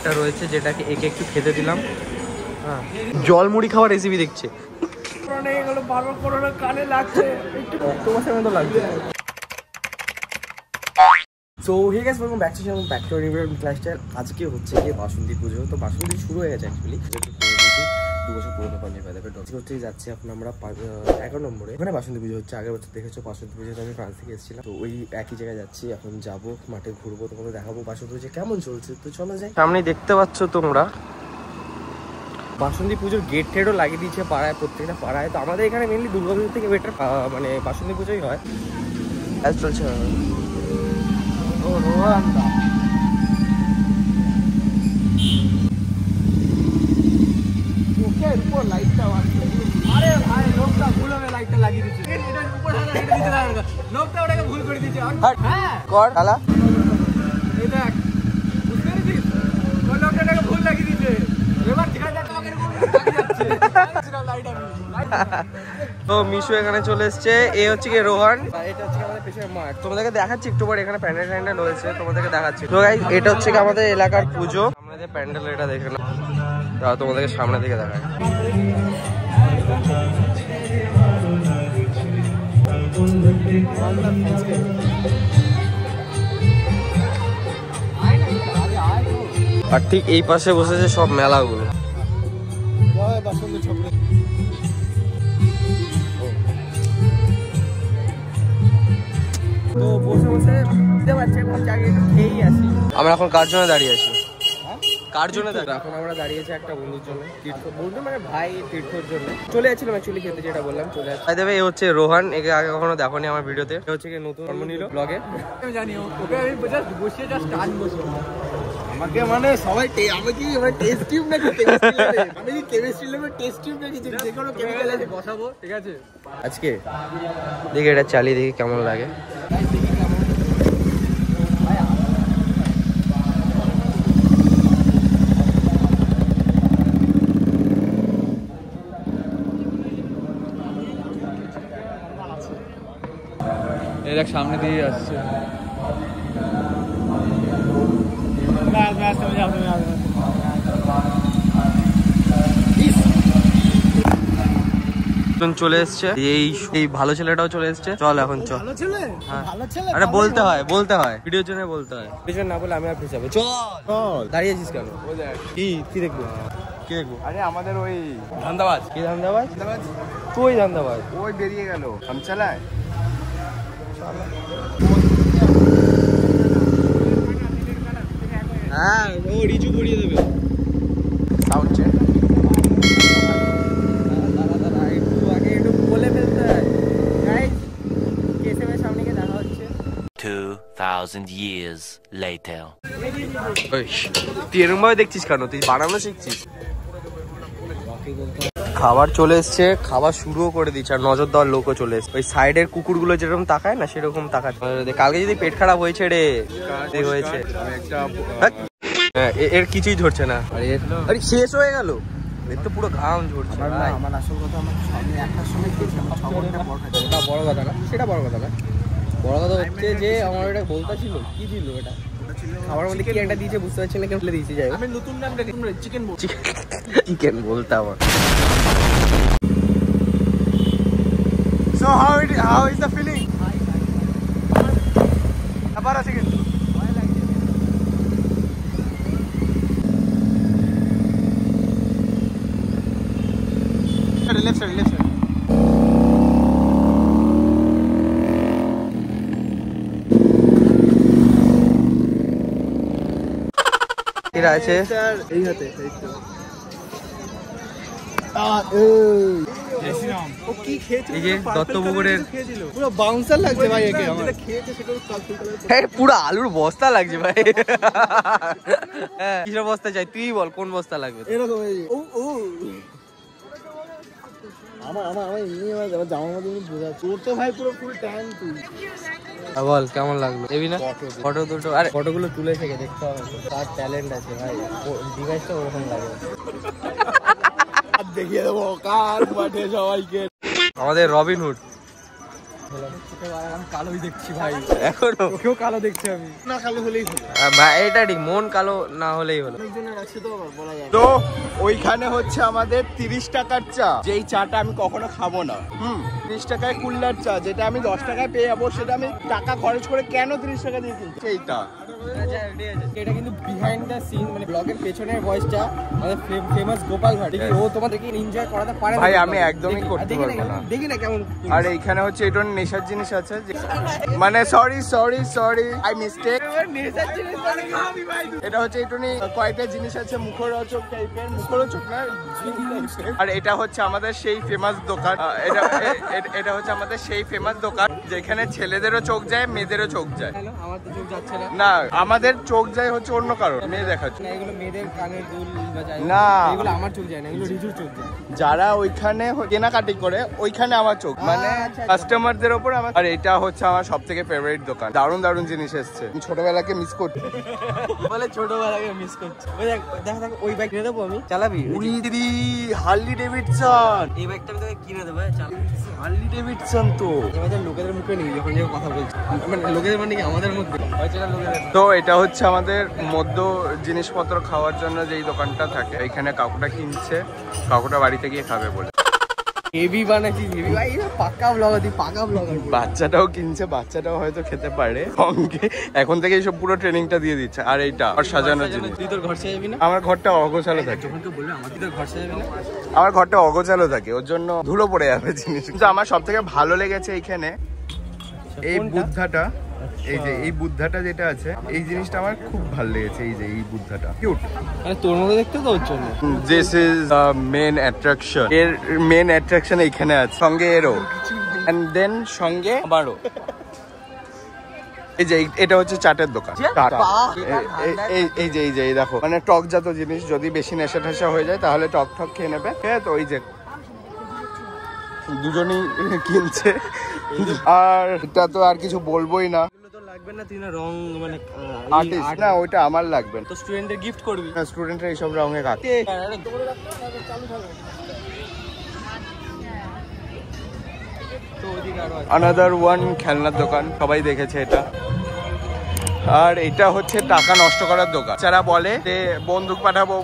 খাবারটা রয়েছে, যেটাকে একে একটু খেতে দিলাম। হ্যাঁ, জল মুড়ি খাওয়ার রেসিপি দেখছে। কানে লাগছে, একটু অক্টোপাসের মতো লাগছে। So hey guys, welcome back to channel, back to our new lifestyle. আজকে হচ্ছে গিয়ে বাসন্তী পুজো। তো বাসন্তী শুরু হয়ে গেছে অ্যাকচুয়ালি, 2 বছর পুরোনো পাঞ্জাবি হচ্ছে যাচ্ছি এখন আমরা 11 নম্বরে। ওখানে বাসন্তী পুজো হচ্ছে। আগের বছর দেখেছো বাসন্তী পুজোতে আমি ফ্রান্স থেকে এসেছিলাম। তো ওই একই জায়গায় যাচ্ছি, এখন যাবো মাঠে ঘুরবো, তোমাদের দেখাবো বাসন্তী পুজো কেমন চলছে। তো চলো যাই। সামনে দেখতে পাচ্ছ তোমরা বাসন্তী পুজোর গেট টেটও লাগিয়ে দিয়েছে পাড়ায়, প্রত্যেকটা পাড়ায়। তো আমাদের এখানে মেনলি দুর্গাপুজোর থেকে বেটার মানে বাসন্তী পুজোই হয়। আজ চলছে লাইটটা, আরে ভাই লোকটা ভুল হবে, লাইটটা লাগিয়ে দিচ্ছে। এটার উপর লাইটটা দিতে লাগা, লোকটা ওটাকে ভুল করে দিয়েছে। হ্যাঁ কর শালা, এই দেখ, বুঝতে পেরেছিস? ওই লোকটাকে ভুল লাগিয়ে দিয়েছে। এবার ঠিক আছে, তোমাকে লাগিয়ে যাচ্ছে লাইট। তো মিশু এখানে চলে এসছে। এ হচ্ছে কি রোহান, এটা হচ্ছে আমাদের পেছনে মাঠ। তোমাদেরকে দেখাচ্ছি একটু পরে, এখানে প্যান্ডেল ট্যান্ডেল রয়েছে, তোমাদেরকে দেখাচ্ছি। তো গাইস, এটা হচ্ছে কি আমাদের এলাকার পুজো। আমাদের প্যান্ডেল এটা দেখে না, তোমাদেরকে সামনে থেকে দেখায়। আর ঠিক এই পাশে বসেছে সব মেলাগুলো। তো বসে বসে বুঝতে পারছি খেয়েই আসি। আমরা এখন কার জন্য দাঁড়িয়ে আছি? কার জন্য দাঁড়িয়ে? এখন আমরা দাঁড়িয়েছি একটা বন্ধুর জন্য, তীর্থ বন্ধু মানে ভাই, তীর্থর জন্য চলে যাচ্ছিলাম অ্যাকচুয়ালি খেতে, যেটা বললাম চলে আসছি। দেবে এ হচ্ছে রোহান, একে আগে কখনো দেখোনি আমার ভিডিওতে। এ হচ্ছে কি নতুন জন্ম নিল ব্লগে। আমি জানি ওকে আমি জাস্ট বসিয়ে জাস্ট টান বসিয়ে আমাকে মানে সবাই আমি কি মানে টেস্ট টিউব নাকি কেমিস্ট্রি ল্যাবে, আমি কি কেমিস্ট্রি ল্যাবে টেস্ট টিউব নাকি যে কোনো কেমিক্যালে বসাবো, ঠিক আছে? আজকে দেখি এটা চালিয়ে দেখি কেমন লাগে। দেখ সামনে দিয়ে আসছে। চলে এসছে এই ভালো ছেলেটাও চলে এসছে। চল এখন চল। ভালো ছেলে, ভালো ছেলে আরে বলতে হয় ভিডিওর জন্য বলতে হয়, পিছনে না বলে আমি আর ফেসাবো। চল দাঁড়িয়েছিস কেন? কি দেখবো? কি দেখবো? আরে আমাদের ওই ধান্দাবাজ। কি ধান্দাবাজ? তুই ধান্দাবাজ? ওই বেরিয়ে গেল, হাম চালায়। হ্যাঁ, ও রিচু পড়িয়ে দেবে। Sound check. একটু বলে ফেলতে হয়। গাইস, কেসেমের সামনে গিয়ে দেখা হচ্ছে। 2000 years later. তুই এরকম ভাবে দেখছিস কেন? তুই বানানো শিখছিস? খাবার চলে এসছে, খাবার শুরুও করে দিচ্ছে, আর নজর দেওয়ার লোকও চলে এসছে। ওই সাইডের কুকুরগুলো যেরকম তাকায় না, সেরকম তাকায়। কালকে যদি পেট খারাপ হয়েছে রে, হয়েছে এর কিছুই ধরছে না। আরে শেষ হয়ে গেল, এর তো পুরো ঘাম ঝরছে। আমার আসল কথা, আমি একটার সময় খেয়েছিলাম, 6 ঘন্টা পর খাচ্ছি। বড় কথা না, সেটা বড় কথা না। বড় কথা হচ্ছে যে আমার এটা বলতা ছিল, কি ছিল এটা? খাবার মধ্যে কি একটা দিয়েছে বুঝতে পারছি না, কেন ফেলে দিয়েছি। যাই আমি নতুন নামটা চিকেন বলতে আমার। So how is the feeling? আবার আছে কিন্তু লেফট সাইড এরা আছে এই হাতে। পুরো আলুর বস্তা লাগছে ভাই। কিসের বস্তা চাই তুই বল, কোন বস্তা লাগবে? বল কেমন লাগলো? এবি না ফটো দুটো, আরে ফটোগুলো তুলে থেকে দেখতে হবে, তার ট্যালেন্ট আছে ভাই, ডিভাইসটা ওরকম লাগে। দেখিয়ে দেবো কার মাঠে সবাইকে। আমাদের রবিনহুড আমি কালোই দেখছি ভাই, এখনো কেউ কালো দেখছি আমি, না কালো হলেই হলো ভাই, এটা ঠিক, মন কালো না হলেই হলো। তো ওইখানে হচ্ছে আমাদের 30 টাকার চা, যেই চাটা আমি কখনো খাবো না। 30 টাকায় কুল্লার চা, যেটা আমি 10 টাকায় পেয়ে যাবো, সেটা আমি টাকা খরচ করে কেন 30 টাকা দিয়ে কিনছি? সেইটা এটা কিন্তু বিহাইন্ড দ্য সিন, মানে ব্লগের পেছনের ভয়েসটা আমাদের ফেমাস গোপাল ভাট, ও তোমাদেরকে এনজয় করাতে পারে ভাই, আমি একদমই করতে পারবো না। দেখি না কেমন। আর এইখানে হচ্ছে এটা নেশার জিনিস আছে, মানে সরি আই মিস্টেক। এটা হচ্ছে এটুনি কয়েকটা জিনিস আছে মুখরোচক টাইপের, মুখরোচক না। আর এটা হচ্ছে আমাদের সেই ফেমাস দোকান, এটা হচ্ছে আমাদের সেই ফেমাস দোকান যেখানে ছেলেদেরও চোখ যায়, মেয়েদেরও চোখ যায়। আমার তো চোখ যাচ্ছে না, আমাদের চোখ যায় হচ্ছে অন্য কারণ, মেয়ে দেখার জন্য। এগুলো মেয়েদের কানের দুল যায় না, এগুলো আমার চোখ যায় না, এগুলো রিজুর চোখ যায়। যারা ওইখানে কেনাকাটি করে ওইখানে আমার চোখ, মানে কাস্টমারদের ওপর আমার। আর এটা হচ্ছে আমার সব থেকে ফেভারিট দোকান, দারুণ দারুণ জিনিস এসছে, ছোটবেলাকে মিস করছি। বলে ছোটবেলাকে মিস করছি। ওই দেখ ওই বাইক কিনে দেবো আমি, চালাবি? উড়ি দিদি, হার্লি ডেভিডসন। এই বাইকটা আমি তোকে কিনে দেবো, চালাবি? হার্লি ডেভিডসন তো এবার লোকেদের মুখে নেই যখন যে কথা বলছি, মানে লোকেদের মানে কি আমাদের মধ্যে তো এটা হচ্ছে আমাদের মধ্য জিনিসপত্র খাওয়ার জন্য যেই দোকানটা থাকে, এখানে কাকুটা কিনছে, কাকুটা বাড়িতে গিয়ে খাবে বলে। হেভি বানাচ্ছি, হেভি ভাই, পাকা ব্লগার, পাকা ব্লগার। বাচ্চাটাও কিনছে, বাচ্চাটাও হয়তো খেতে পারে সঙ্গে, এখন থেকে এইসব পুরো ট্রেনিংটা দিয়ে দিচ্ছে। আর এইটা আর সাজানোর জন্য। তুই তোর ঘর সাজাবি না? আমার ঘরটা অগোছালো থাকে, যখন কেউ বলবে আমাকে তোর ঘর সাজাবি না, আমার ঘরটা অগোছালো থাকে, ওর জন্য ধুলো পড়ে যাবে জিনিস। কিন্তু আমার সব থেকে ভালো লেগেছে এইখানে এই বুদ্ধাটা, এই যে এই বুদ্ধাটা যেটা আছে, এই জিনিসটা আমার খুব ভালো লেগেছে। এই যে এই বুদ্ধাটা কিউট, মানে তোর মতো দেখতে তো ওর জন্য। This is the main attraction. এর মেন অ্যাট্রাকশন এইখানে আছে, সঙ্গে এরও, এন্ড দেন সঙ্গে আমারও। এই যে এটা হচ্ছে চাটের দোকান। এই যে দেখো, মানে টক জাত জিনিস, যদি বেশি নেশা ঠেশা হয়ে যায় তাহলে টক ঠক খেয়ে নেবে। তো ওই যে দুজনই কিনছে। আর এটা তো আর কিছু বলবোই না, লাগবে না, তুই না রং মানে আর্টিস্ট না, ওইটা আমার লাগবে না। তো স্টুডেন্টদের গিফট করবি না, স্টুডেন্টরা এইসব রঙে কাটে। আনাদার ওয়ান খেলনার দোকান, সবাই দেখেছে এটা। আর এটা হচ্ছে টাকা নষ্ট করার দোকান। যারা বলে যে বন্দুক ফাটাবো,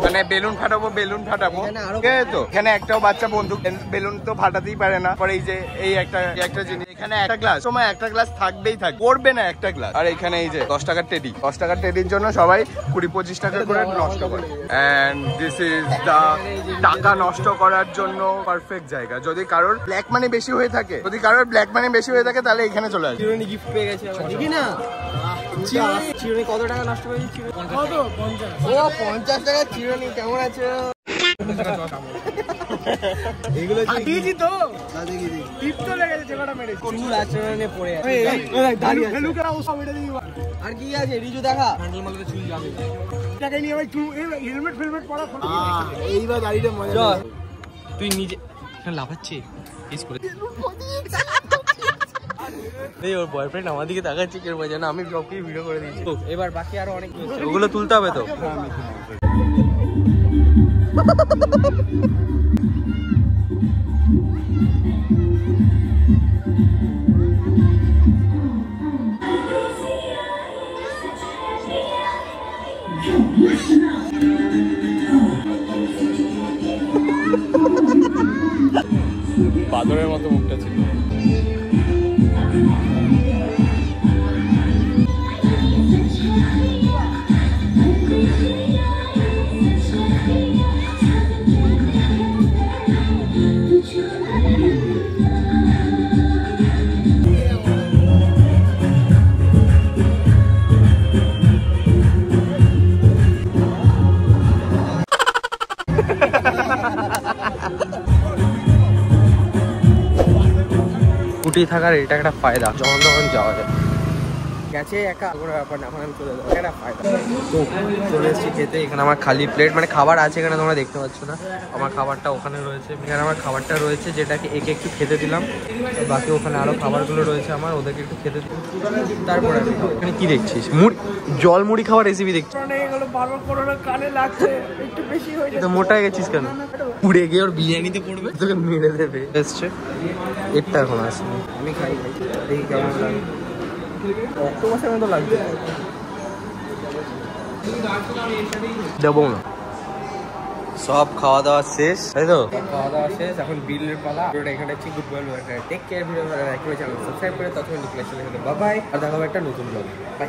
মানে বেলুন ফাটাবো, ঠিক আছে? তো এখানে একটাও বাচ্চা বন্দুক বেলুন তো ফাটাতেই পারে না। পরে এই যে এই একটা জিনিস, এখানে একটা গ্লাস, সময় একটা গ্লাস থাকবেই করবে না একটা গ্লাস। আর এখানে এই যে 10 টাকার টেডি, 10 টাকার টেডির জন্য সবাই 20-25 টাকা করে নষ্ট করে। এন্ড দিস ইজ দা টাকা নষ্ট করার জন্য পারফেক্ট জায়গা। যদি কারোর ব্ল্যাক মানি বেশি হয়ে থাকে, তাহলে এখানে চলে আসবে। চিরুনি গিফট পেয়ে গেছে, দেখি না চিরুনি কত টাকা নষ্ট করে দিচ্ছি? 50 টাকা চিরুনি। কেমন আছে? এগুলো দিয়েছি তো, টিপ তো লেগেছে, যেটা মেরেছে চুল আচরণে পড়ে আছে। আর কি আছে রিজু দেখা? হ্যান্ডেল মালতে চুল যাবে, টাকা নিয়ে ভাই হেলমেট ফেলমেট পরা ফটো। এইবার গাড়িটা মজা। তুই নিজে লাফাচ্ছি ইস করে। এই ওর বয়ফ্রেন্ড আমার দিকে তাকাচ্ছে কেউ বোঝে না, আমি ব্লগকে ভিডিও করে দিয়েছি। এবার বাকি আরো অনেক ওগুলো তুলতে হবে তো। বাদরের মতো মুখটা ছিল। স্কুটি থাকার এটা একটা ফায়দা, যখন তখন যাওয়া যায়। গেছে একা কোনো ব্যাপার না, এখন আমি চলে যাবো, এটা ফায়দা। তো চলে এসেছি খেতে, এখানে আমার খালি প্লেট, মানে খাবার আছে এখানে, তোমরা দেখতে পাচ্ছ না, আমার খাবারটা ওখানে রয়েছে, এখানে আমার খাবারটা রয়েছে যেটাকে একে একটু খেতে দিলাম, বাকি ওখানে আরও খাবারগুলো রয়েছে আমার, ওদেরকে একটু খেতে দিলাম, তারপরে আমি খাবো। এখানে কি দেখছিস? মুড়ি, জল মুড়ি খাওয়ার রেসিপি দেখছিস? কানে লাগছে একটু বেশি হয়ে তো মোটা হয়ে গেছিস কেন? উড়ে গিয়ে ওর বিরিয়ানিতে পড়বে, তোকে মেরে দেবে। এসছে এটা এখন আসেনি, আমি খাই দেখি কেমন লাগে। অক্টোপাসের মতো লাগছে, দেবো না। সব খাওয়া দাওয়া শেষ, তাই তো? খাওয়া দাওয়া শেষ, এখন বিলের পালা। এখানে হচ্ছে good boy, take care, video subscribe করে তখন বাই বাই, আর দেখা হবে একটা নতুন ব্লগ। বাই।